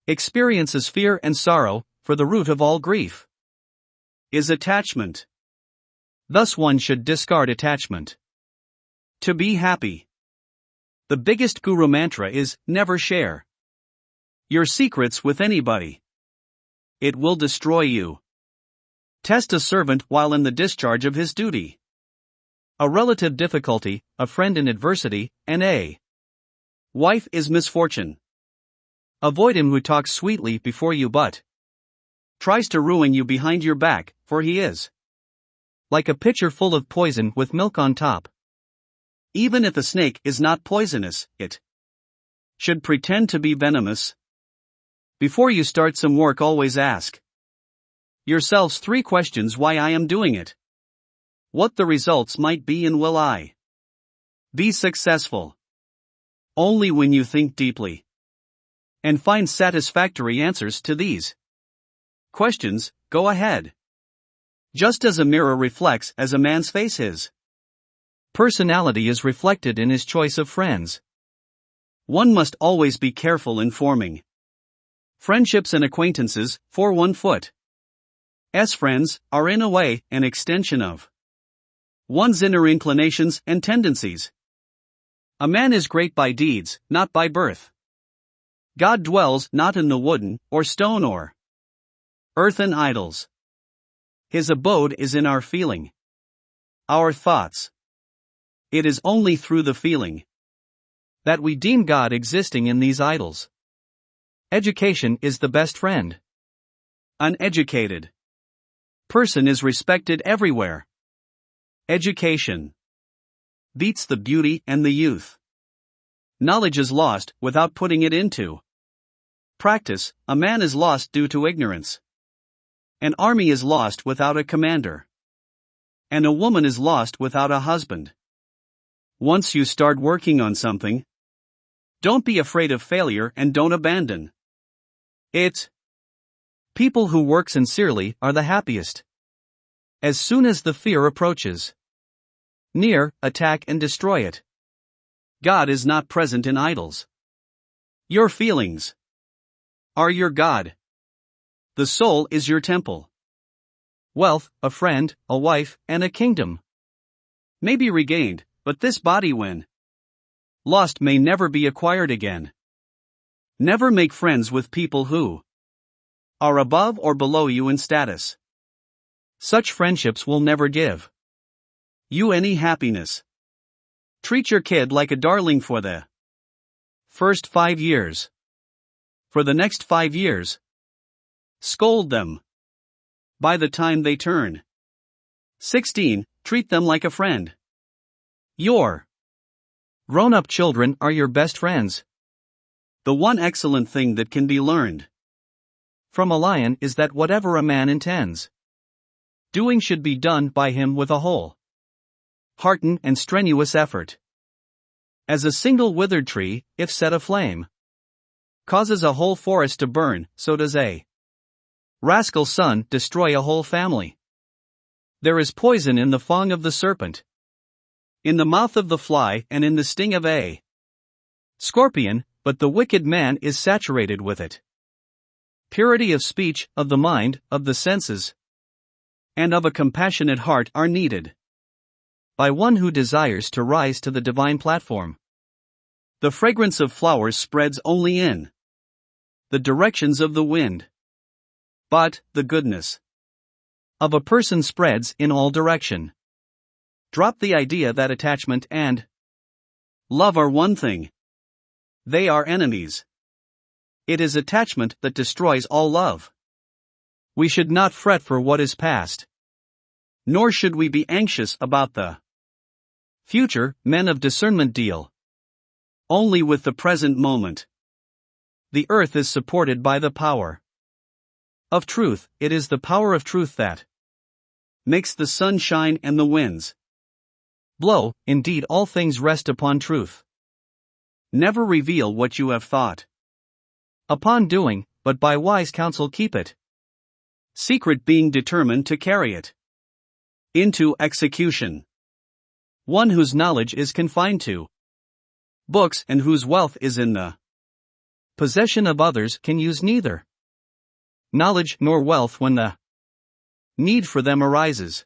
Experiences fear and sorrow, for the root of all grief is attachment. Thus one should discard attachment to be happy. The biggest guru mantra is, never share your secrets with anybody. It will destroy you. Test a servant while in the discharge of his duty. A relative difficulty, a friend in adversity, and a wife is misfortune. Avoid him who talks sweetly before you but tries to ruin you behind your back, for he is like a pitcher full of poison with milk on top. Even if a snake is not poisonous, it should pretend to be venomous. Before you start some work, always ask yourselves 3 questions: why I am doing it, what the results might be, and will I be successful? Only when you think deeply and find satisfactory answers to these questions, go ahead. Just as a mirror reflects as a man's face, his personality is reflected in his choice of friends. One must always be careful in forming friendships and acquaintances, for 1 foot's friends are in a way an extension of one's inner inclinations and tendencies. A man is great by deeds, not by birth. God dwells not in the wooden, or stone, or earthen idols. His abode is in our feeling, our thoughts. It is only through the feeling that we deem God existing in these idols. Education is the best friend. An educated person is respected everywhere. Education beats the beauty and the youth. Knowledge is lost without putting it into practice. A man is lost due to ignorance. An army is lost without a commander. And a woman is lost without a husband. Once you start working on something, don't be afraid of failure and don't abandon it. People who work sincerely are the happiest. As soon as the fear approaches near, attack and destroy it. God is not present in idols. Your feelings are your God. The soul is your temple. Wealth, a friend, a wife, and a kingdom may be regained, but this body, when lost, may never be acquired again. Never make friends with people who are above or below you in status. Such friendships will never give you any happiness. Treat your kid like a darling for the first 5 years. For the next 5 years, scold them. By the time they turn 16, treat them like a friend. Your grown-up children are your best friends. The one excellent thing that can be learned from a lion is that whatever a man intends doing should be done by him with a whole heart and strenuous effort. As a single withered tree, if set aflame, causes a whole forest to burn, so does a rascal son destroy a whole family. There is poison in the fang of the serpent, in the mouth of the fly, and in the sting of a scorpion, but the wicked man is saturated with it. Purity of speech, of the mind, of the senses, and of a compassionate heart are needed by one who desires to rise to the divine platform. The fragrance of flowers spreads only in the directions of the wind, but the goodness of a person spreads in all direction. Drop the idea that attachment and love are one thing. They are enemies. It is attachment that destroys all love. We should not fret for what is past, nor should we be anxious about the future. Men of discernment deal only with the present moment. The earth is supported by the power of truth. It is the power of truth that makes the sun shine and the winds blow. Indeed, all things rest upon truth. Never reveal what you have thought upon doing, but by wise counsel keep it secret, being determined to carry it into execution. One whose knowledge is confined to books and whose wealth is in the Possession of others can use neither knowledge nor wealth when the need for them arises.